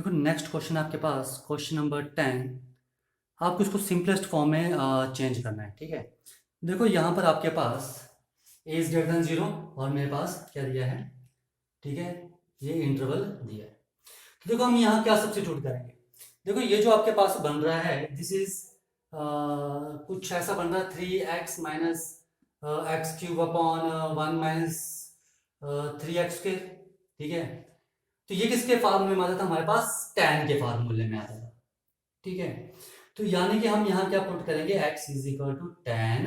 देखो next question आपके पास question number 10। आपको इसको सिंपलेस्ट फॉर्म में चेंज करना है। ठीक है, देखो यहाँ पर आपके पास ए इज ग्रेटर देन 0 और मेरे पास क्या दिया है। ठीक है, ये इंटरवल दिया है। तो देखो हम यहाँ क्या सब्स्टिट्यूट करेंगे। देखो ये जो आपके पास बन रहा है दिस इज कुछ ऐसा बन रहा है 3x minus x cube upon 1 minus 3x²। ठीक है, तो ये किसके फार्मूले में आता था, हमारे पास tan के फार्मूले में आता था। ठीक है, तो यानी कि हम यहाँ क्या पुट करेंगे, x is equal to tan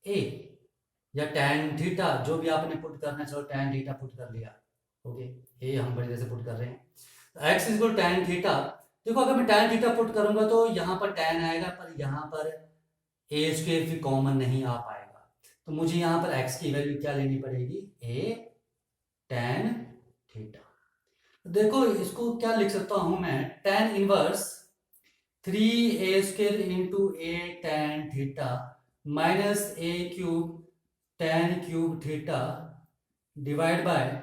a या tan थीटा, जो भी आपने पुट करना चाहो tan थीटा पुट कर लिया। ओके, ये हम बड़ी तरह से पुट कर रहे हैं। तो x is equal tan theta. देखो अगर मैं tan थीटा पुट करूंगा तो यहाँ पर tan आएगा, पर यहाँ पर a² भी कॉमन नहीं आ पाएगा। तो मुझे यहाँ पर x की वैल्यू क्या लेनी पड़ेगी, a tan थीटा। देखो इसको क्या लिख सकता हूं मैं, tan inverse 3a² into A tan theta minus a cube tan cube theta divide by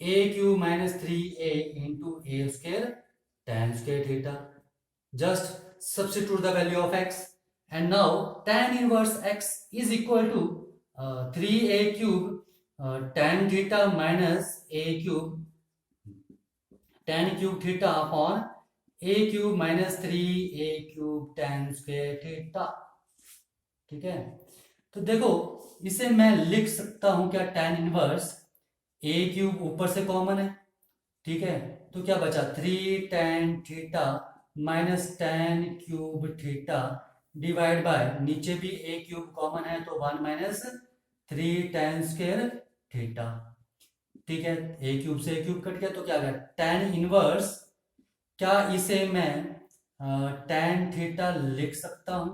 a cube minus 3a into a² tan² theta. Just substitute the value of x and now tan inverse x is equal to 3a cube tan theta minus a cube tan cube theta upon a cube minus 3a cube tan² theta. ठीक है, तो देखो इसे मैं लिख सकता हूं क्या, tan इनवर्स a क्यूब ऊपर से कॉमन है। ठीक है, तो क्या बचा 3 tan theta minus tan cube theta divide by नीचे भी a क्यूब कॉमन है तो 1 माइनस 3 tan² थीटा। ठीक है, ए क्यूब से ए क्यूब कट गया तो क्या आ गया tan इनवर्स। क्या इसे मैं tan थीटा लिख सकता हूं,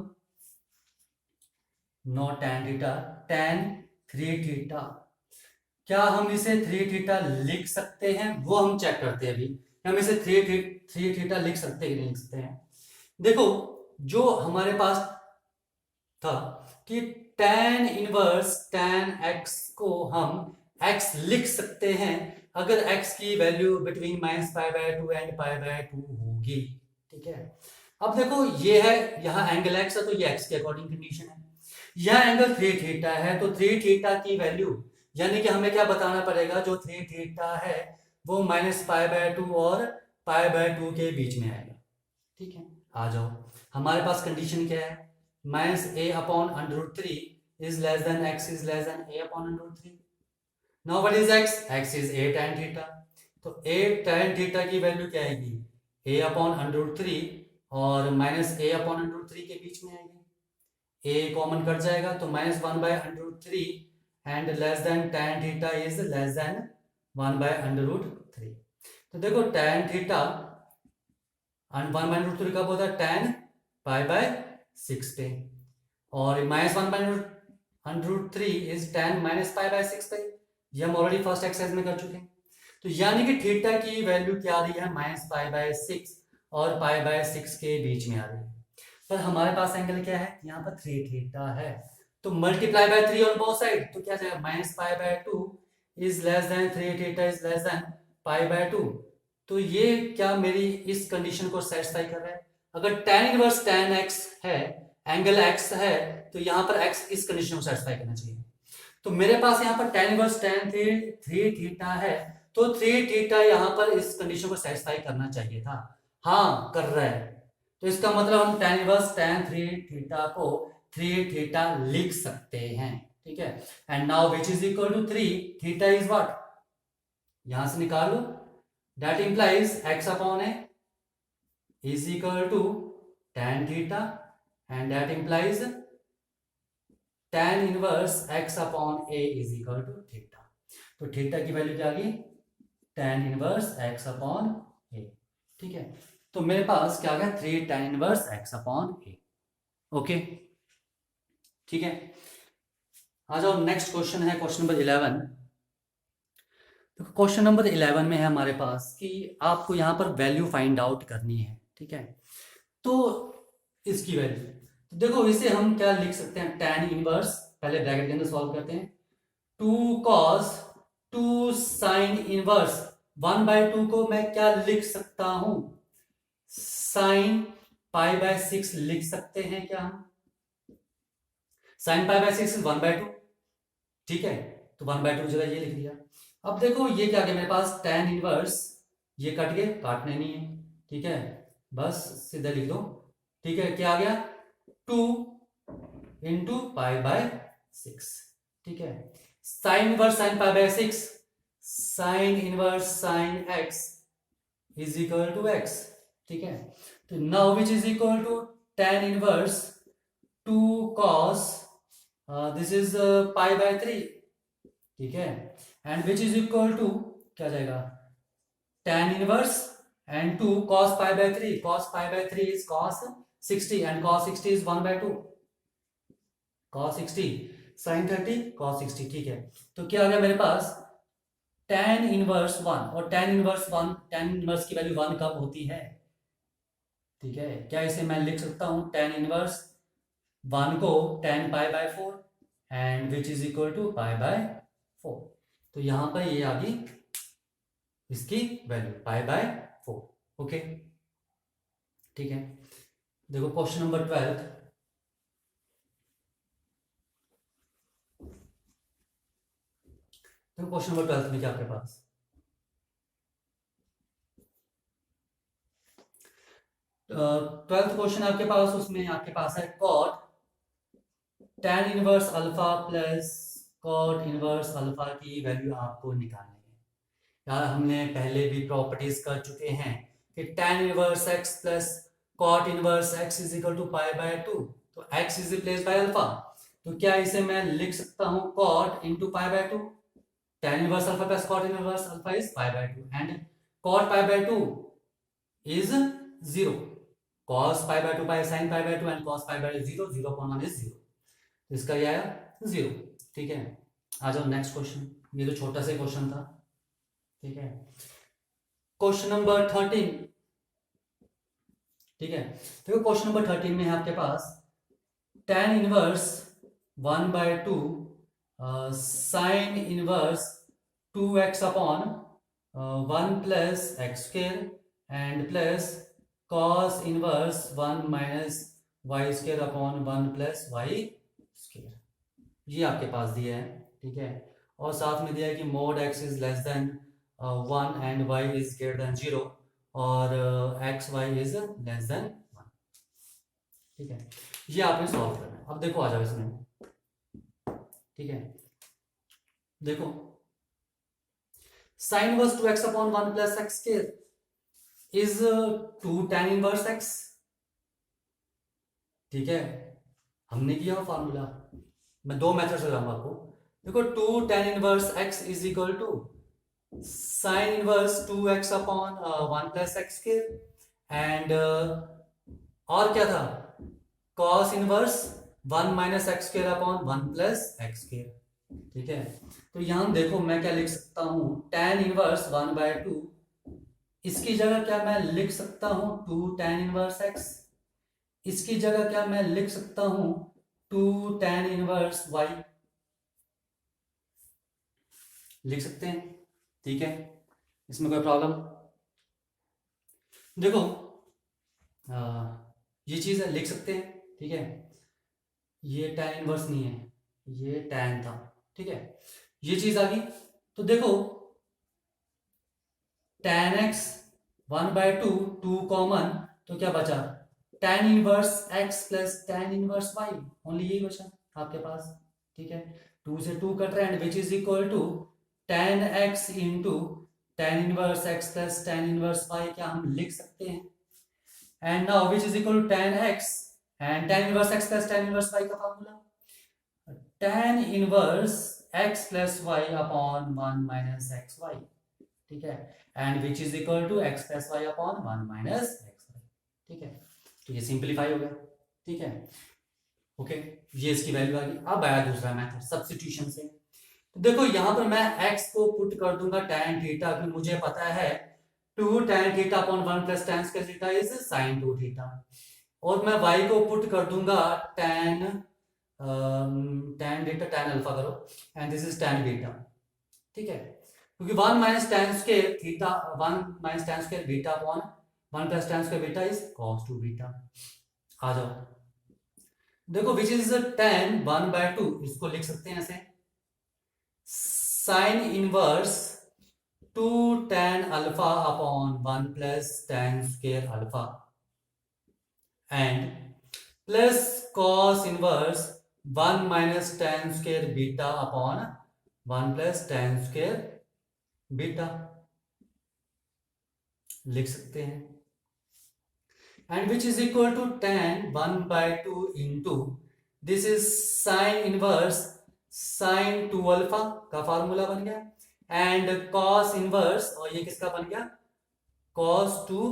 no tan theta, tan 3 theta. क्या हम इसे 3 थीटा लिख सकते हैं, वो हम चेक करते हैं अभी। हम इसे 3 थीटा लिख सकते हैं कि नहीं लिख सकते हैं। देखो जो हमारे पास था कि tan इनवर्स tan x को हम x लिख सकते हैं अगर x की वैल्यू बिटवीन -π/2 एंड π/2 होगी। ठीक है, अब देखो ये है यहाँ एंगल x है तो ये x के अकॉर्डिंग कंडीशन है। यह एंगल 3 थीटा है तो 3 थीटा की वैल्यू यानी कि हमें क्या बताना पड़ेगा, जो 3 थीटा है वो -π/2 और π/2 के बीच में आएगा। ठीक है, आ जाओ हमारे पास कंडीशन क्या है, -a/√3 is less than x is less than a/√3। Now what is x? X is a tan theta. तो a tan थीटा की वैल्यू क्या आएगी, a/√3 और -a/√3 के बीच में आएगी। a कॉमन कट जाएगा तो -1/√3 and less than tan theta is less then 1/√3। तो देखो tan थीटा 1/√3 कब होता है, tan π/6 पे, और -1/√3 इज tan -π/6 पे। ये हम ऑलरेडी फर्स्ट एक्सरसाइज में कर चुके हैं। तो यानी कि थीटा की वैल्यू क्या आ रही है, -π/6 और π/6 के बीच में आ रही है। पर हमारे पास एंगल क्या है, यहाँ पर 3 थीटा है तो multiply by 3 on both side, तो क्या जाएगा -π/2 is less than 3 theta is less than π/2। तो ये क्या मेरी इस कंडीशन को सेटिस्फाई कर रहा है। अगर tan इनवर्स tan x है, एंगल x है, तो यहाँ पर x इस कंडीशन को सेटिस्फाई करना चाहिए। तो मेरे पास यहाँ पर tan इनवर्स tan 3 थीटा है तो 3 थीटा यहाँ पर इस कंडीशन को सेटिस्फाई करना चाहिए था। हाँ कर रहा है, तो इसका मतलब हम tan इनवर्स tan 3 थीटा को 3 थीटा लिख सकते हैं। ठीक है, and now which is equal to 3 theta is what, यहां से निकाल लो, that implies x upon a is equal to tan theta and that implies tan inverse x upon a is equal to theta. तो theta की value क्या आ गई, tan inverse x upon a। ठीक है, तो मेरे पास क्या आ गया 3 tan inverse x upon a। Okay, ठीक है, आ जाओ नेक्स्ट क्वेश्चन है क्वेश्चन नंबर 11। तो क्वेश्चन नंबर 11 में है हमारे पास कि आपको यहाँ पर वैल्यू फाइंड आउट करनी है। ठीक है, तो इसकी वैल्यू, तो देखो इसे हम क्या लिख सकते हैं, tan इनवर्स, पहले ब्रैकेट के अंदर सॉल्व करते हैं, 2 cos 2 sin इनवर्स 1/2 को मैं क्या लिख सकता हूं? साइन π/6 लिख सकते हैं क्या हम? साइन π/6 इज 1/2, ठीक है। तो 1/2 जगह ये लिख दिया। अब देखो ये क्या गया मेरे पास, tan इनवर्स, ये कट गए, काटने नहीं है, ठीक है, बस सीधा लिख दो, ठीक है। क्या आ गया? 2 इंटू π/6, ठीक है। Sine inverse sine π/6, sine inverse sine x is equal to x, ठीक है। तो now which is equal to tan inverse 2 cos this is π/3, ठीक है, and which is equal to क्या जाएगा, tan inverse and 2 cos π/3, cos π/3 is cos 60 and cos 60 is 1/2, cos 60 sin 30 cos 60, ठीक है। तो क्या आ गया मेरे पास, tan इनवर्स 1, और tan इनवर्स 1, tan इनवर्स की वैल्यू 1 कब होती है, ठीक है। क्या इसे मैं लिख सकता हूं, tan इनवर्स 1 को tan π/4 and which is equal to π/4, तो यहां पर ये आ गई इसकी वैल्यू π/4, ओके, ठीक है। देखो क्वेश्चन नंबर 12, देखो क्वेश्चन नंबर 12 में क्या आपके पास, ट्वेल्थ क्वेश्चन आपके पास, उसमें आपके पास है cot tan inverse alpha plus cot inverse alpha की वैल्यू आपको निकालनी है। यार हमने पहले भी प्रॉपर्टीज कर चुके हैं कि tan inverse x plus cot inverse x is equal to π/2, तो x is replace by alpha, तो क्या इसे मैं लिख सकता हूं cot into π/2, tan inverse alpha plus cot inverse alpha is π/2 and cot π/2 is 0, cos π/2 by sin π/2 and cos π/2 0, 0.1 is 0, तो इसका ये आया 0, ठीक है। आ जाओ नेक्स्ट क्वेश्चन, ये तो छोटा सा क्वेश्चन था, ठीक है। क्वेश्चन नंबर 13, ठीक है। देखो क्वेश्चन नंबर 13 में है आपके पास tan inverse 1/2 sine inverse 2x upon 1 plus x square and plus cos inverse 1 minus y square upon 1 plus y square, ये आपके पास दिया है, ठीक है। और साथ में दिया है कि mode x is less then 1 and y is greater than 0 और x y is less then 1, ठीक है। ये आपने सॉल्व करना है। अब देखो आ जाओ इसमें, ठीक है। देखो sine inverse 2x upon 1 plus x square is 2 tan inverse x, ठीक है। हमने किया फॉर्मूला, मैं दो मेथड से बताऊंगा आपको। देखो 2 tan inverse x is equal to sine inverse 2x upon 1 plus x square and और क्या था, cos inverse 1 minus x square upon 1 plus x square, ठीक है। तो यहां देखो मैं क्या लिख सकता हूं, tan इनवर्स 1/2, इसकी जगह क्या मैं लिख सकता हूं 2 tan इनवर्स x, इसकी जगह क्या मैं लिख सकता हूं 2 tan इनवर्स y, लिख सकते हैं, ठीक है। इसमें कोई प्रॉब्लम, देखो ये चीज है लिख सकते हैं, ठीक है। ये tan इनवर्स नहीं है, ये tan था, ठीक है। ये चीज आ गई, तो देखो tan x 1/2, 2 कॉमन, तो क्या बचा tan inverse x plus tan inverse y, only यही बचा आपके पास, ठीक है। 2 से 2 कट रहा है and which is equal to tan x into tan inverse x plus tan inverse y, क्या हम लिख सकते हैं, and now which is equal to tan x and tan inverse x plus tan inverse y का formula tan inverse x plus y upon 1 minus x y, ठीक है, and which is equal to x plus y upon 1 minus x y, ठीक है। तो ये simplify हो गया, ठीक है, ओके। ये इसकी वैल्यू आ गई। अब आया दूसरा मेथड सब्स्टिट्यूशन से। तो देखो यहां पर मैं x को पुट कर दूंगा tan थीटा, क्योंकि मुझे पता है 2 tan theta upon 1 plus tan square theta is sin 2 theta, और मैं y को पुट कर दूंगा tan tan theta tan alpha करो and this is tan beta, ठीक है। क्योंकि 1 minus tan square theta, 1 minus tan square beta upon 1 plus tan square beta is cos 2 beta. आ जाओ, देखो विच इज tan 1/2, इसको लिख सकते हैं ऐसे, sine inverse 2 tan alpha upon 1 plus tan square alpha and plus cos inverse 1 minus tan square beta upon 1 plus tan square beta लिख सकते हैं, and which is equal to tan 1/2 into this is sine inverse sine 2 alpha का formula बन गया, and cos inverse, और ये किसका बन गया, cos 2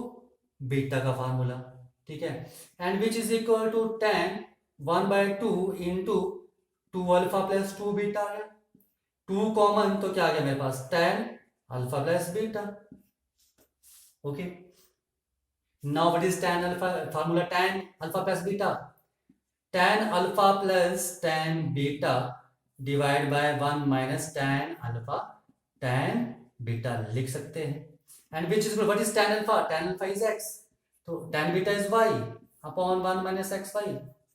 बीटा का फार्मूला, ठीक है, and which is equal to tan 1/2 into 2 alpha plus 2 beta आ गया, 2 कॉमन तो क्या आ गया मेरे पास, tan alpha plus beta. Okay, now what is tan alpha, formula tan alpha plus beta, tan alpha plus tan beta divide by 1 minus tan alpha tan beta लिख सकते हैं, and which is what is tan alpha is x, तो tan beta is y upon 1 minus x y,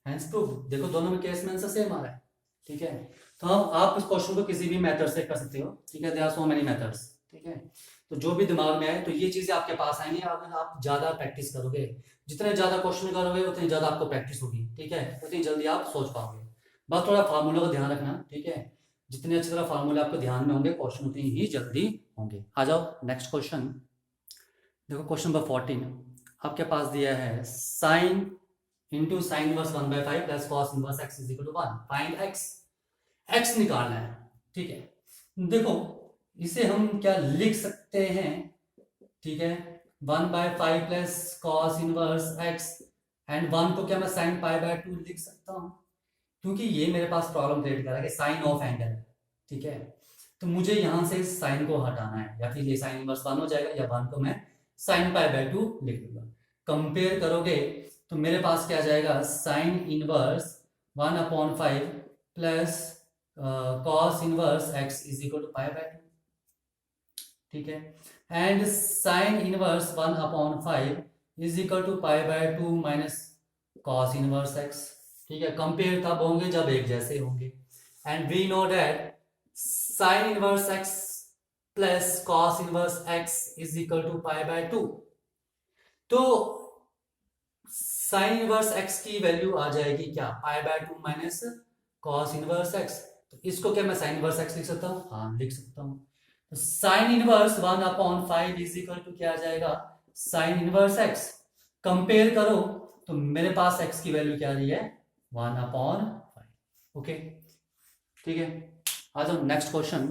hence proof. देखो दोनों में case में answer same आ रहा है, ठीक है। तो आप इस क्वेश्चन को किसी भी मेथड से कर सकते हो, ठीक है, there are so many methods, ठीक है। तो जो भी दिमाग में आए, तो ये चीजें आपके पास आएंगी अगर आप ज्यादा प्रैक्टिस करोगे, जितने ज्यादा क्वेश्चन करोगे उतनी ज्यादा आपको प्रैक्टिस होगी, ठीक है, उतनी जल्दी आप सोच पाओगे। बस थोड़ा फार्मूला का ध्यान रखना, ठीक है, जितने अच्छी तरह फार्मूले आपको ध्यान में होंगे क्वेश्चन उतनी ही जल्दी होंगे। आ जाओ नेक्स्ट क्वेश्चन, देखो क्वेश्चन नंबर 14 आपके पास दिया है sine into sine inverse 1/5 plus cos inverse x is equal to 1, find x निकालना है, ठीक है। देखो इसे हम क्या लिख सकते हैं, ठीक है, 1/5 plus cos inverse x and 1 को क्या मैं साइन π/2 लिख सकता हूं, क्योंकि ये मेरे पास प्रॉब्लम क्रिएट कर रहा है कि साइन ऑफ एंगल, ठीक है, तो मुझे यहां से साइन को हटाना है, या फिर ये साइन इनवर्स 1 हो जाएगा, या 1 को मैं साइन π/2 लिख दूंगा। कंपेयर करोगे तो मेरे पास क्या जाएगा, sine inverse 1/5 plus cos inverse x is equal to π/2, ठीक है, and sine inverse 1/5 is equal to π/2 minus cos inverse x, ठीक है। कंपेयर तब होंगे जब एक जैसे होंगे, and we know that sine inverse x plus cos inverse x is equal to π/2, तो साइन इनवर्स x की वैल्यू आ जाएगी क्या, π/2 माइनस कॉस इनवर्स x, तो इसको क्या मैं साइन इनवर्स x लिख सकता हूँ, हाँ लिख सकता हूँ। तो sine inverse 1/5 is equal to क्या आ जाएगा, साइन इनवर्स x, कंपेयर करो तो मेरे पास x की वैल्यू क्या आ रही है, 1/5, ओके, ठीक है। आ जाओ नेक्स्ट क्वेश्चन,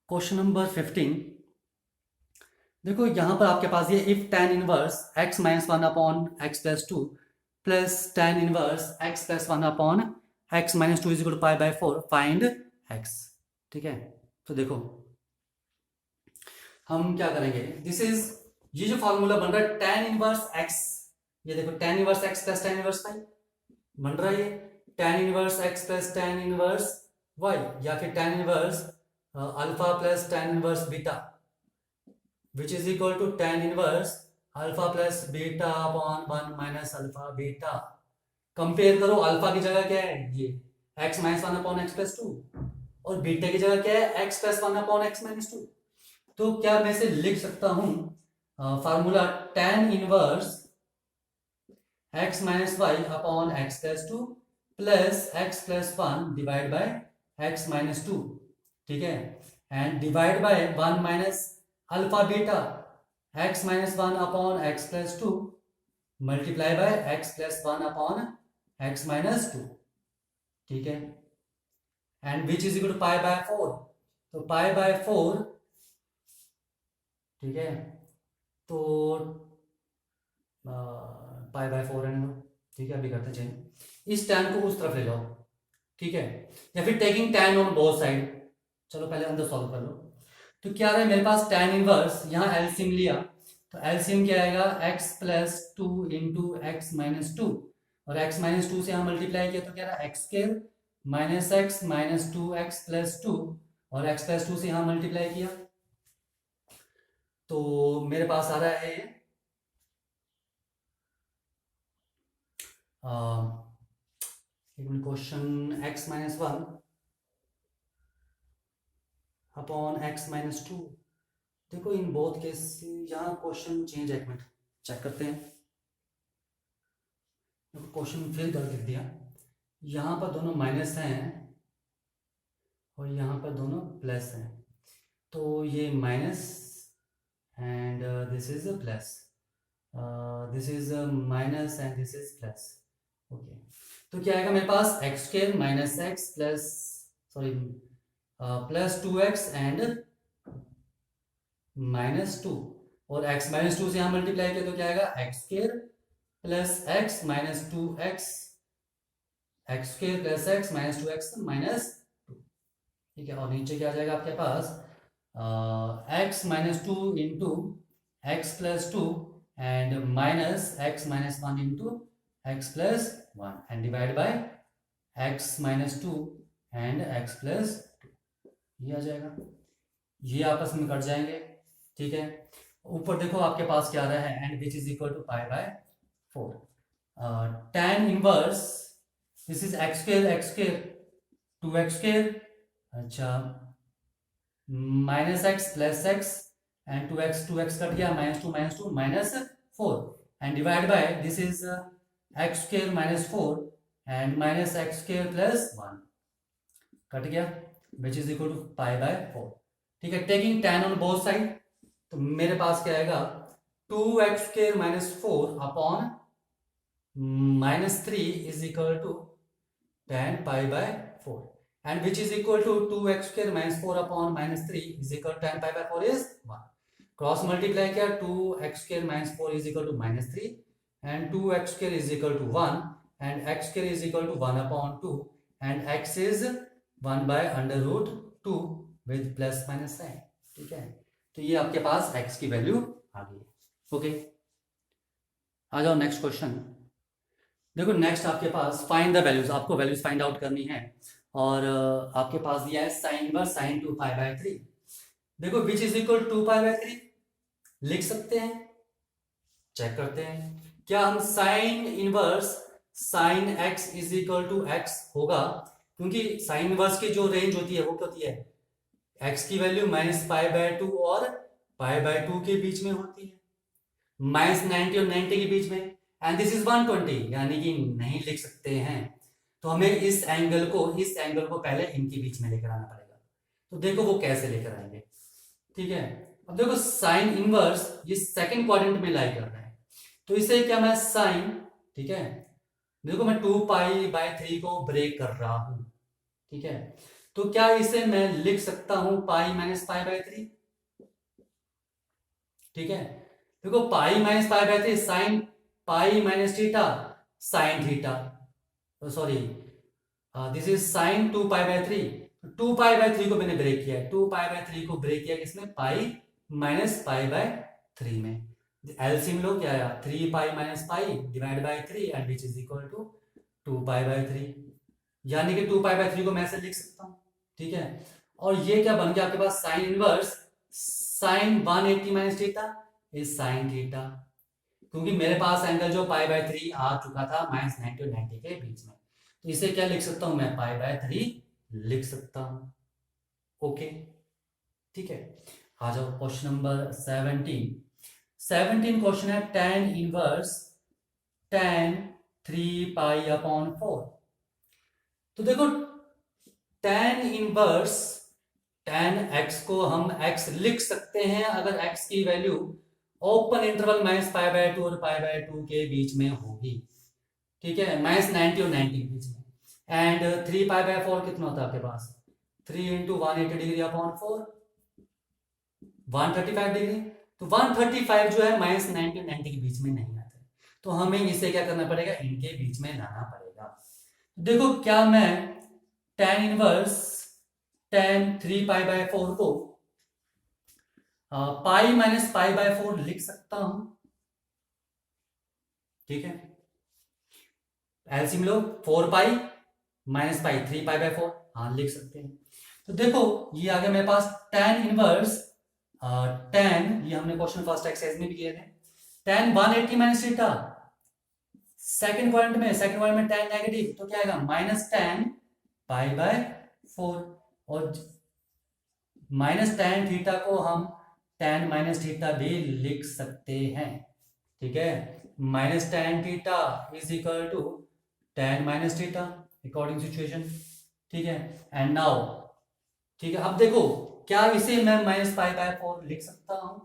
क्वेश्चन नंबर 15, देखो यहां पर आपके पास ये if tan inverse x minus 1/x plus 2 plus tan inverse x plus 1/x minus 2 is equal to π/4 find x, ठीक है। तो देखो हम क्या करेंगे, दिस इज, ये जो फॉर्मूला बन रहा है tan इनवर्स x, ये देखो tan inverse x plus tan inverse y बन रहा है, tan inverse x plus tan inverse y, या फिर tan inverse alpha plus tan inverse beta which is equal to tan inverse alpha plus beta upon 1 minus alpha beta. Compare करो, alpha की जगह क्या है, ये x माइनस 1/x प्लस 2, और beta की जगह क्या है, x प्लस 1/x माइनस 2। तो क्या मैं इसे लिख सकता हूं, formula tan inverse x minus y upon x plus 2 plus x plus 1 divide by x minus 2, ठीक है, and divide by 1 minus alpha beta x minus 1 upon x plus 2 multiply by x plus 1 upon x minus 2, ठीक है, and which is equal to π/4, तो π/4, ठीक है, तो π/4 है, ठीक है, अभी करते चेंज, इस tan को उस तरफ ले जाओ, ठीक है, या फिर taking tan on both side, चलो पहले अंदर सॉल्व कर लो। तो क्या है मेरे पास tan इनवर्स, यहाँ एलसीएम लिया तो एलसीएम क्या आएगा, x plus 2 into x minus 2, और x माइनस 2 से यहाँ मल्टीप्लाई किया तो क्या रहा, x square minus x minus 2x plus 2, और x प्लस 2 से यहाँ मल्टीप्लाई किया तो मेरे पास आ रहा है question x minus 1 upon x minus 2। देखो इन बोथ केस यहाँ क्वेश्चन चेंज है, एक मिनट चेक करते हैं। क्वेश्चन फिर गलत लिख दिया, यहाँ पर दोनों माइनस हैं और यहाँ पर दोनों प्लस हैं, तो ये minus and this is plus, this is minus and this is plus. Okay, तो क्या आएगा मेरे पास x square minus x plus sorry plus 2x and minus 2, और x माइनस 2 से यहाँ मल्टीप्लाई किया तो क्या आएगा x square plus x minus 2x, x square plus x minus 2x minus 2। ठीक है, और नीचे क्या आ जाएगा आपके पास x minus 2 into x plus 2 and minus x minus 1 into x plus 1 and divide by x minus 2 and x plus 2। ये आ जाएगा, ये आपस में कट जाएंगे। ठीक है, ऊपर देखो आपके पास क्या आ रहा है and which is equal to pi by 4। tan inverse this is x square 2x square, अच्छा minus x plus x and 2x cut गया minus two minus 4 and divide by this is x square minus 4 and minus x square plus 1 cut गया which is equal to pi by 4। ठीक है, taking tan on both side तो मेरे पास क्या आएगा 2x square minus 4 upon minus 3 is equal to tan pi by 4 and which is equal to 2x square minus 4 upon minus 3 is equal tan pi by 4 is 1। Cross multiply किया 2x square minus 4 is equal to minus 3 and 2x square is equal to 1 and x square is equal to 1 upon 2 and x is 1 by under root 2 with plus minus sine. ठीक है, तो ये आपके पास x की value आ गई। Okay, आ जाओ next question. देखो नेक्स्ट आपके पास फाइंड द वैल्यूज, आपको वैल्यूज फाइंड आउट करनी है और आपके पास दिया है sine inverse sine 2 pi by 3। देखो which is equal 2 pi by 3 लिख सकते हैं, चेक करते हैं क्या हम sine inverse sine x is equal to x होगा, क्योंकि साइन इनवर्स की जो रेंज होती है वो क्या होती है x की वैल्यू माइनस पाई बाय 2 और पाई बाय 2 के बीच में होती है, माइनस 90 और 90 के बीच में, एंड दिस इज 120 यानी कि नहीं लिख सकते हैं, तो हमें इस एंगल को पहले इनके बीच में लेकर आना पड़ेगा। तो देखो वो कैसे लेकर आएंगे। ठीक है, अब देखो साइन इनवर्स ये सेकंड क्वाड्रेंट में लाई कर रहा है, तो इसे क्या मैं साइन, ठीक है देखो मैं 2 पाई बाय 3 को ब्रेक कर रहा हूं। ठीक है, तो क्या इसे मैं लिख सकता हूं पाई माइनस पाई बाय 3। ठीक है, देखो पाई minus pi by 3 sine pi minus theta sine theta, sorry this is sign 2 pi by 3। 2 pi by 3 को मैंने ब्रेक किया है, 2 पाई बाय 3 को ब्रेक किया किसमें पाई माइनस पाई बाय 3 में। एलसीएम लो क्या आया 3 pi minus pi divide by 3 and which is equal to 2 pi by 3, यानी कि 2 पाई बाय 3 को मैं ऐसे लिख सकता हूं। ठीक है, और ये क्या बन गया आपके पास sine inverse sine 180 minus theta is sine theta, क्योंकि मेरे पास एंगल जो पाई बाय 3 आ चुका था माइनस 90 और 90 के बीच में, तो इसे क्या लिख सकता हूं मैं पाई बाय 3 लिख सकता हूं। ओके, ठीक है, आ जाओ क्वेश्चन नंबर 17 क्वेश्चन है tan inverse tan 3 pi upon 4। तो देखो tan इनवर्स tan x को हम x लिख सकते हैं अगर x की value open interval minus pi by 2 और पाई बाय 2 के बीच में होगी। ठीक है, माइनस 90 और 90 के बीच में, एंड 3 पाई बाय 4 कितना होता है आपके पास 3 इंटू 180 डिग्री अपॉन 4 135 डिग्री, तो 135 जो है माइनस 90 और 90 के बीच में नहीं आता है, तो हमें इसे क्या करना पड़ेगा इनके बीच में लाना पड़ेगा। देखो क्या मैं tan inverse tan 3 pi by 4 को पाई माइनस पाई बाय 4 लिख सकता हूं। ठीक है, LCM low 4 pi minus pi 3 pi by 4, हाँ लिख सकते हैं। तो देखो ये आ गया मेरे पास tan इनवर्स tan, ये हमने क्वेश्चन फर्स्ट एक्सरसाइज में भी किए थे, tan 180 minus theta, second point में tan नेगेटिव, तो क्या आएगा माइनस tan पाई बाय 4, और माइनस tan थीटा को हम tan माइनस थीटा भी लिख सकते हैं, ठीक है, minus tan theta is equal to tan minus theta according situation, ठीक है। एंड नाउ, ठीक है, अब देखो क्या इसे मैं माइनस पाई बाय 4 लिख सकता हूं?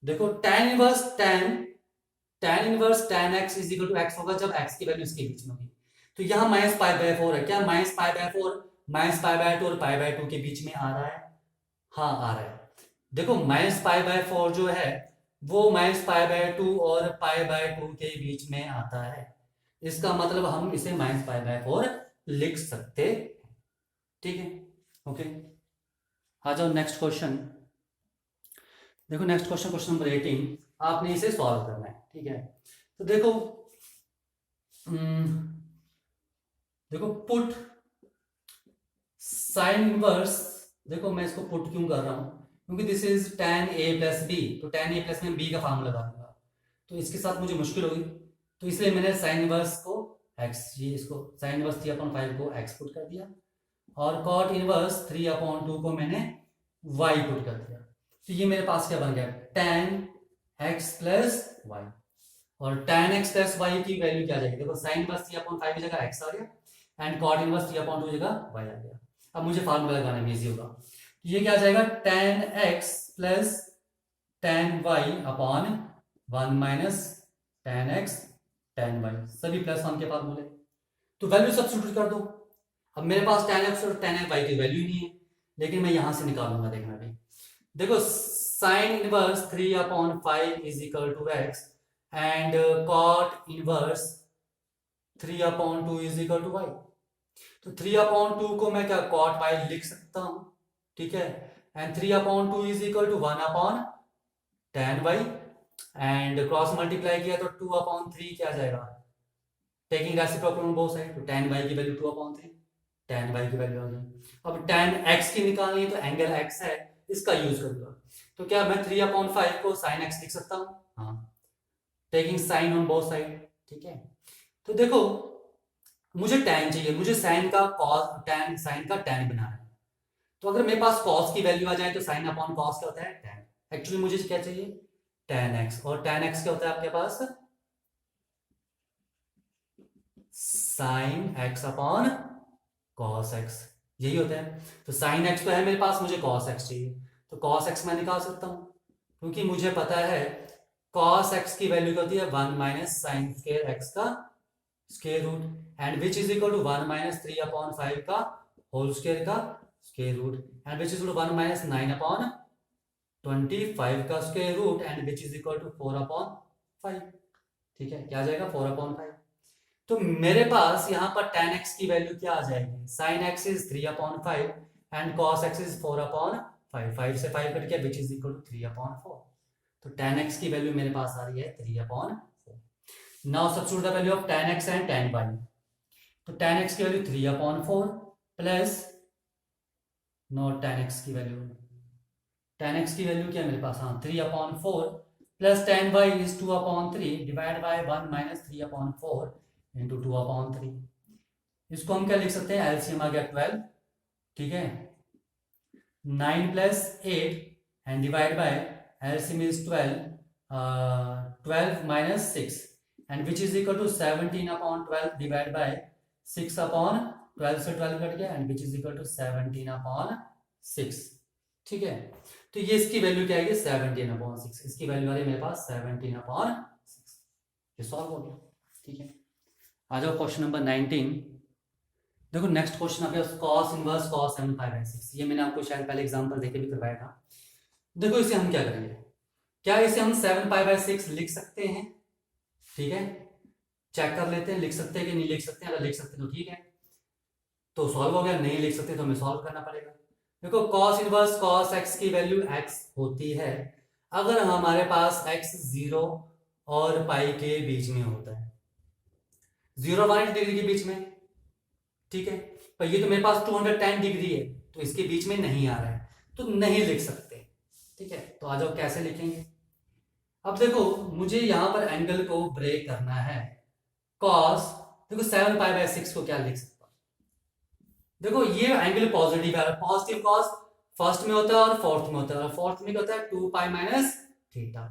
देखो tan inverse tan x is equal to x होगा जब x की वैल्यू इसके बीच में होगी, तो यहां माइनस पाई बाय 4 है, क्या minus pi by 4 minus pi by 2 और पाई बाय 2 के बीच में आ रहा है? हाँ आ रहा है। देखो माइनस पाई बाय 4 जो है वो माइनस पाई बाय 2 और पाई बाय 2 के बीच में आता है, इसका मतलब हम इसे माइनस पाई बाय 4 लिख सकते, ठीक है, ओके। आ जाओ नेक्स्ट क्वेश्चन। देखो नेक्स्ट क्वेश्चन नंबर 18, आपने इसे सॉल्व करना है, ठीक है। तो देखो देखो पुट साइन इनवर्स, देखो मैं इसको पुट क्यों कर रहा हूं, क्योंकि this is tan a plus b, तो tan a प्लस में b का फॉर्मूला लगा दूंगा, तो इसके साथ मुझे मुश्किल होगी, तो इसलिए मैंने साइन इनवर्स को x, ये इसको साइन इनवर्स 3/5 को x पुट कर दिया, और कॉट इनवर्स 3/2 को मैंने y पुट कर दिया, तो ये मेरे पास क्या बन गया tan x प्लस y, और tan x प्लस y की वैल्यू क्या आ जाएगी, देखो साइन इनवर्स 3/5 की जगह x आ गया एंड कॉट इनवर्स 3/2 की जगह y आ गया। अब मुझे फार्मूला लगाने में इजी होगा, तो ये क्या आ जाएगा tan x plus tan y upon 1 minus tan x tan y, सभी प्लस वन के फार्मूले, तो वैल्यू सब्स्टिट्यूट कर दो। अब मेरे पास tan x और tan y की वैल्यू ही नहीं है, लेकिन मैं यहां से निकालूंगा, देखना भी, देखो sine inverse 3/5 is equal to x and cot inverse 3/2 is equal to y, तो 3/2 को मैं क्या कॉट y लिख सकता हूं, ठीक है, and 3/2 is equal to 1/tan y, and cross multiply किया तो 2/3 क्या आ जाएगा, taking reciprocal on both side, तो tan y की वैल्यू 2/3, tan y की वैल्यू आ गई। अब tan x की निकालनी है, तो एंगल x है, इसका यूज करूंगा, तो क्या मैं 3/5 को sin x लिख सकता हूं? हाँ, taking sine on both side, ठीक है। तो देखो मुझे tan चाहिए, मुझे साइन का tan बनाना है, तो अगर मेरे पास cos की वैल्यू आ जाए तो साइन अपॉन cos क्या होता है tan, एक्चुअली मुझे क्या चाहिए tan x, और tan x क्या होता है आपके पास sine x upon cos x, यही होता है, तो साइन x तो है मेरे पास, मुझे cos x चाहिए, तो cos x मैं निकाल सकता हूं, क्योंकि मुझे पता है cos x की वैल्यू क्या होती है 1 माइनस साइन स्क्वायर x का square root, and which is equal to 1 minus 3/5 का होल स्क्वायर का square root, and which is equal to 1 minus 9/25 का square root, and which is equal to 4/5, ठीक है, क्या आ जाएगा 4/5, तो मेरे पास यहाँ पर tan x की वैल्यू क्या आ जाएगी, sin x is 3/5 and cos x is 4/5, 5 से 5 कट गया विच इज इक्वल टू 3/4, तो tan x की वैल्यू मेरे पास आ रही है 3/4। Now substitute the value of tan x and tan y, तो tan x की वैल्यू 3/4 प्लस tan x की वैल्यू क्या है मेरे पास, हाँ 3/4 plus tan y is 2/3 divide by 1 minus 3/4 into 2/3, इसको हम क्या लिख सकते हैं, एलसीएम आ गया 12, ठीक है, 9 plus 8 and divide by LCM is 12 minus 6 and which is equal to 17/12 divide by 6/12 से 12 कट गया and which is equal to 17/6, ठीक है, तो ये इसकी वैल्यू क्या आएगी 17/6, इसकी वैल्यू आ रही है मेरे पास 17/6, ये सॉल्व हो गया, ठीक है। आ जाओ क्वेश्चन नंबर 19, देखो नेक्स्ट क्वेश्चन आ गया cos इनवर्स cos 7/5/6, ये मैंने आपको शायद पहले एग्जांपल देके भी करवाया था। देखो इसे हम क्या करेंगे, क्या इसे हम 7/6 लिख सकते हैं, ठीक है, चेक कर लेते हैं लिख सकते हैं कि नहीं लिख सकते हैं, अगर लिख सकते हैं तो ठीक है, तो सॉल्व हो गया, नहीं लिख सकते तो हमें सॉल्व करना पड़ेगा। देखो cos इनवर्स cos x की वैल्यू x होती है अगर हमारे पास x 0 और पाई के बीच में होता है, 0 और 180 डिग्री के बीच में, ठीक है, पर ये तो मेरे पास 210 डिग्री है, तो इसके बीच में नहीं आ रहा है तो नहीं लिख सकते। ठीक है, तो आ जाओ कैसे लिखेंगे। अब देखो मुझे यहाँ पर एंगल को ब्रेक करना है। कॉस, देखो 7 पाई/6 को क्या लिख सकता हूँ, देखो ये एंगल पॉजिटिव है, पॉजिटिव कॉस फर्स्ट में होता है और फोर्थ में होता है, और फोर्थ में क्या होता है 2 पाई-थीटा।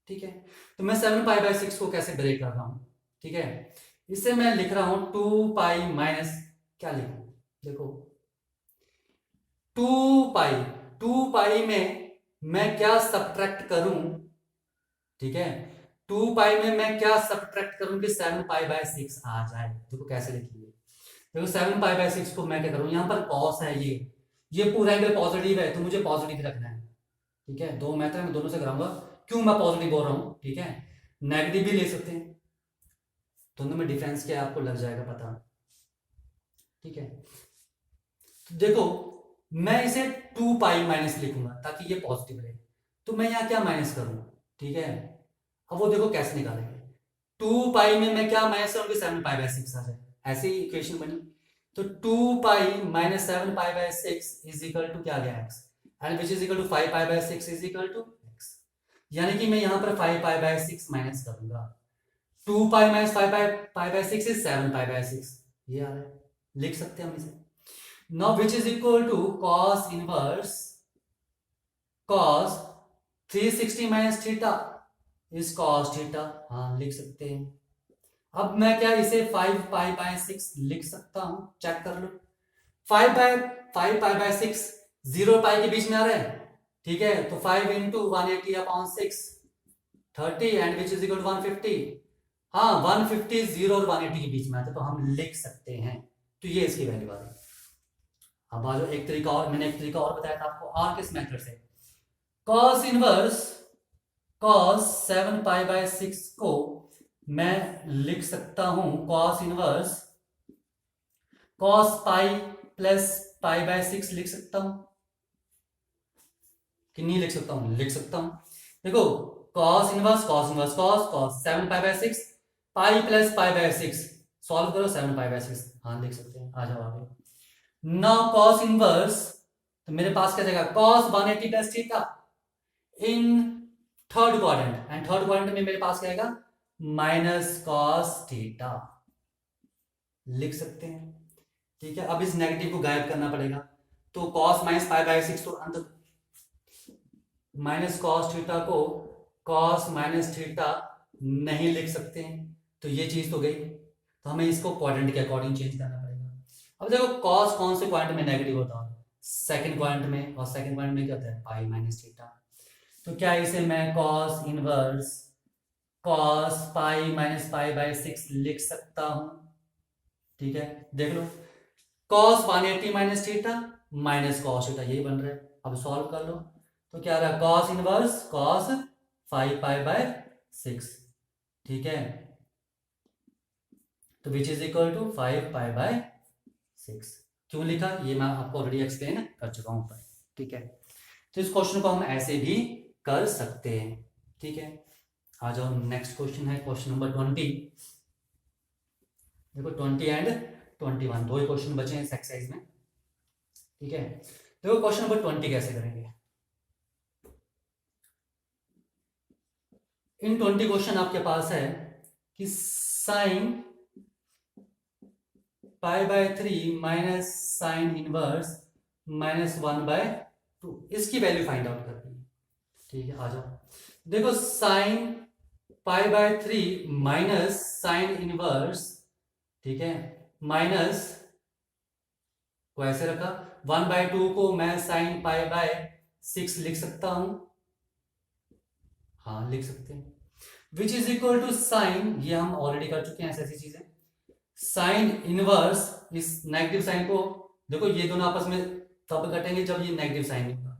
ठीक है, तो मैं 7 पाई/6 को कैसे ब्रेक कर रहा हूं। ठीक है, इसे मैं लिख रहा हूं 2 पाई माइनस, क्या लिखूं, देखो 2 पाई, 2 पाई में मैं क्या सब्ट्रैक्ट करूं। ठीक है, 2 पाई में मैं क्या सब्ट्रैक्ट करूं कि 7 पाई/6 आ जाए। देखो कैसे लिखेंगे, देखो 7 पाई/6 को मैं क्या करूं, यहां पर कॉस है, ये पूरा एंगल पॉजिटिव है तो मुझे पॉजिटिव रखना है। ठीक है, दो मेथड मैं दोनों से कराऊंगा, क्यों मैं पॉजिटिव बोल रहा हूं। ठीक है, नेगेटिव भी ले सकते हैं, दोनों में डिफरेंस क्या है आपको लग जाएगा पता। ठीक है, तो देखो मैं इसे 2 पाई माइनस लिखूंगा ताकि ये पॉजिटिव रहे, तो मैं यहाँ क्या माइनस करूँ। ठीक है, अब वो देखो कैसे निकालेंगे, 2 पाई में मैं क्या माइनस करूंगी, 7 पाई/6 आ जाए, ऐसे ही इक्वेशन बनी। तो 2 पाई माइनस 7 पाई/6 इज इक्वल टू क्या गया x, and which is equal to 5 पाई/6 इज इक्वल टू एक्स, यानी कि मैं यहाँ पर 5 पाई/6 माइनस करूंगा। 2 पाई माइनस 5 पाई/6 इज 7 पाई/6, ये आ रहा है, लिख सकते हैं हम इसे। Now which is equal to cos inverse cos 360 minus theta is cos theta, हाँ लिख सकते हैं। अब मैं क्या इसे 5 पाई/6 लिख सकता हूं, चेक कर लो। 5 पाई/6 0 पाई के बीच में आ रहा है। ठीक है, तो 5 into 180/6 30 and which is equal to 150। हाँ 150 0 और 180 के बीच में आता है तो हम लिख सकते हैं, तो ये इसकी वैल्यू आ गई। अब आ जाओ एक तरीका और, मैंने एक तरीका और बताया था आपको, और किस मेथड से, कॉस इनवर्स कॉस 7 पाई/6 को मैं लिख सकता हूं cos inverse cos pi plus पाई/6 लिख सकता हूं कि नहीं लिख सकता हूं, लिख सकता हूं। देखो cos inverse cos inverse cos cos 7 पाई/6 पाई प्लस पाई/6, सॉल्व करो 7 पाई/6, हाँ लिख सकते हैं, आ जाओ आगे। नाउ कॉस इनवर्स, तो मेरे पास क्या जाएगा, cos 180 plus theta in third quadrant, and third quadrant में मेरे पास क्या आएगा, माइनस कॉस थीटा, लिख सकते हैं। ठीक है, अब इस नेगेटिव को गायब करना पड़ेगा, तो कॉस माइनस पाई/6 तो अंदर, माइनस कॉस थीटा को कॉस माइनस थीटा नहीं लिख सकते हैं, तो ये चीज तो गई, तो हमें इसको क्वाड्रेंट के अकॉर्डिंग चेंज करना पड़ेगा। अब देखो कॉस कौन से क्वाड्रेंट में नेगेटिव होता है, सेकंड क्वाड्रेंट में, और सेकंड क्वाड्रेंट में क्या होता है, पाई माइनस थीटा। तो क्या इसे मैं cos inverse cos pi minus पाई/6 लिख सकता हूं। ठीक है, देख लो cos 180 minus theta minus cos theta, यही बन रहा है। अब सॉल्व कर लो, तो क्या रहा, कॉस इनवर्स कॉस 5 पाई/6। ठीक है, तो विच इज इक्वल टू 5 पाई/6। क्यों लिखा ये मैं आपको ऑलरेडी एक्सप्लेन कर चुका हूं ऊपर। ठीक है, तो इस क्वेश्चन को हम ऐसे भी कर सकते हैं। ठीक है, आ जाओ नेक्स्ट क्वेश्चन है क्वेश्चन नंबर 20। देखो 20 एंड 21 दो ही क्वेश्चन बचे हैं इस एक्सरसाइज में। ठीक है, देखो क्वेश्चन नंबर 20 कैसे करेंगे। इन 20 क्वेश्चन आपके पास है कि साइन पाई/3 माइनस साइन इनवर्स -1/2 इसकी वैल्यू फाइंड आउट करनी है। ठीक है, आ जाओ देखो साइन पाई/3 माइनस साइन इनवर्स, ठीक है, माइनस को ऐसे रखा, 1/2 को मैं साइन पाई/6 लिख सकता हूं, हाँ लिख सकते हैं। Which is equal to sine, ये हम ऑलरेडी कर चुके हैं ऐसी चीजें, साइन इनवर्स इस नेगेटिव साइन को, देखो ये दोनों आपस में तब कटेंगे जब ये नेगेटिव साइन होगा,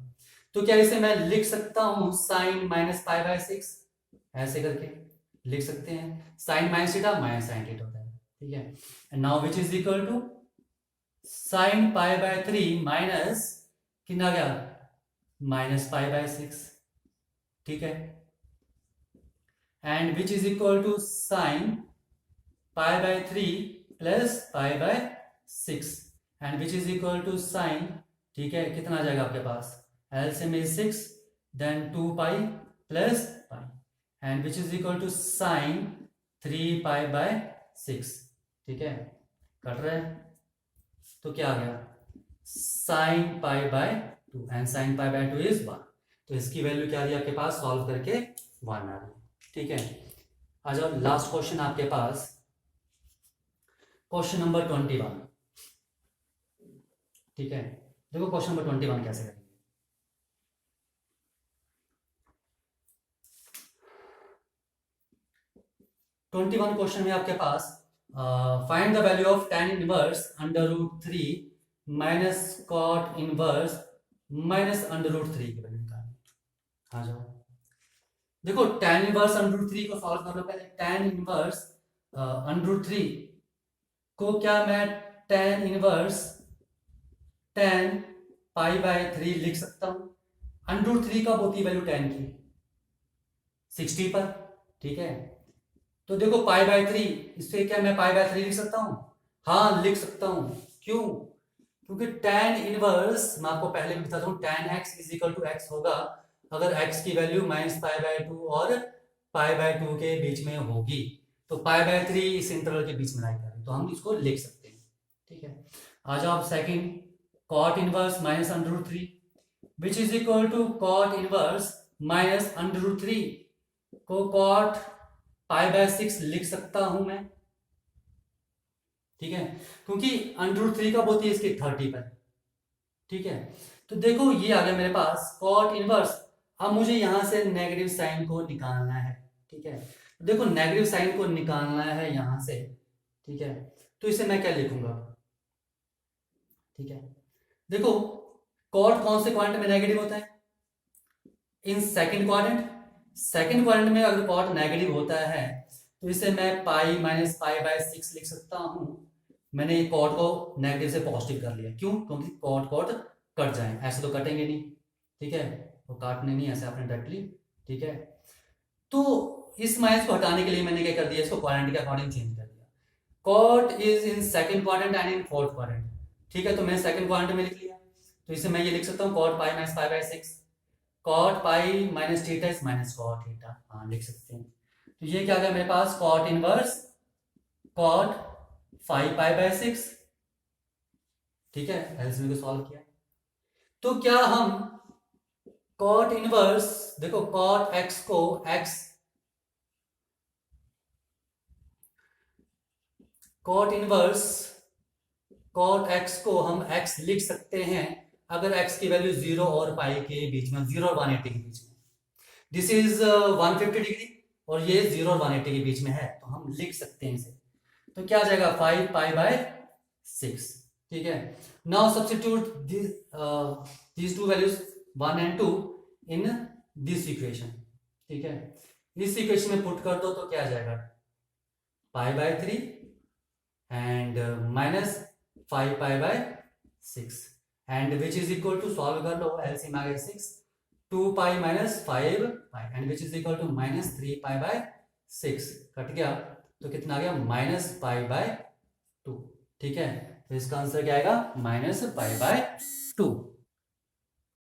तो क्या इसे मैं लिख सकता हूं साइन माइनस पाई/6, ऐसे करके लिख सकते हैं, sine minus theta minus sine theta होता है। ठीक है, and now which is equal to sine पाई/3 माइनस कितना गया माइनस पाई/6। ठीक है, and which is equal to sine पाई/3 प्लस पाई/6 and which is equal to sine ठीक है, कितना आ जाएगा आपके पास, LCM is 6, then 2 pi plus pi and which is equal to sine 3 pi by 6। ठीक है, कट रहा है तो क्या आ गया, sine pi by 2 and sine pi by 2 is 1। तो इसकी वैल्यू क्या आ रही है आपके पास, सॉल्व करके 1 आ रही है। ठीक है, आ जाओ लास्ट क्वेश्चन आपके पास, क्वेश्चन नंबर 21। ठीक है, देखो क्वेश्चन नंबर 21 कैसे करेंगे। 21 क्वेश्चन में आपके पास find the value of tan inverse under root 3 minus cot inverse minus under root 3 की वैल्यू निकालनी। आ जाओ, देखो tan इनवर्स अंडर रूट 3 को सॉल्व कर लो पहले। tan इनवर्स अंडर रूट 3 को क्या मैं tan inverse tan pi by 3 लिख सकता हूं। अंडर रूट 3 कब होती है वैल्यू tan की, 60 पर। ठीक है, तो देखो पाई बाय 3, इससे क्या मैं पाई बाय 3 लिख सकता हूं, हाँ लिख सकता हूं। क्यों, क्योंकि tan इनवर्स मैं आपको पहले भी बताता हूं, tan x is equal to x होगा अगर x की वैल्यू माइनस पाई बाय 2 और पाई बाय 2 के बीच में होगी, तो पाई बाय 3 इस इंटरवल के बीच में लाई करें, तो हम इसको लिख सकते हैं। ठीक है, आ जाओ आप second, cot inverse minus under root 3 which is equal to cot inverse minus under root 3 को cot पाई बाय 6 लिख सकता हूं मैं। ठीक है, क्योंकि अंडर रूट 3 कब होती है इसकी, 30 पर। ठीक है, तो देखो ये आ गया मेरे पास cot इनवर्स। अब मुझे यहां से नेगेटिव साइन को निकालना है। ठीक है, तो देखो नेगेटिव साइन को निकालना है यहां से। ठीक है, तो इसे मैं क्या लिखूंगा, ठीक है, देखो cot कौन से क्वाड्रेंट में नेगेटिव होता है, in second quadrant. Second quadrant में अगर cot नेगेटिव होता है तो इसे मैं पाई माइनस पाई बाय 6 लिख सकता हूं। मैंने ये cot को नेगेटिव से पॉजिटिव कर लिया, क्यों, क्योंकि cot कट जाए, ऐसे तो कटेंगे नहीं। ठीक है, वो काटने नहीं ऐसे आपने रख ली। ठीक है, तो इस माइनस को हटाने के लिए मैंने क्या कर दिया, इसको क्वाड्रेंट के अकॉर्डिंग चेंज कर दिया। cot is in second quadrant and in fourth quadrant. ठीक है, तो मैं सेकंड क्वाड्रेंट में लिख लिया, तो इसे मैं ये लिख सकता हूँ cot pi minus pi by 6, cot pi minus theta is minus cot theta, हाँ लिख सकते हैं। तो ये क्या गया मेरे पास, cot inverse cot 5 pi by 6। ठीक है, एलसीएम को सॉल्व किया तो क्या हम cot इनवर्स, देखो cot x को cot इनवर्स cot x को हम x लिख सकते हैं अगर x की वैल्यू 0 और पाई के बीच में, 0 और 180 के बीच में। दिस इज 150 डिग्री और ये 0 और 180 के बीच में है, तो हम लिख सकते हैं इसे। तो क्या आ जाएगा, 5 पाई बाय 6। ठीक है, now substitute these two values 1 and 2 in this equation। ठीक है, इस इक्वेशन में पुट कर दो तो क्या आ जाएगा, pi by 3 and minus 5 pi by 6 and which is equal to, solve कर लो, एलसीएम आ गया 6, 2 pi minus 5 pi and which is equal to minus 3 pi by 6, cut गया तो कितना आ गया, माइनस पाई बाय 2। ठीक है, तो इसका आंसर क्या आएगा, माइनस पाई बाय 2।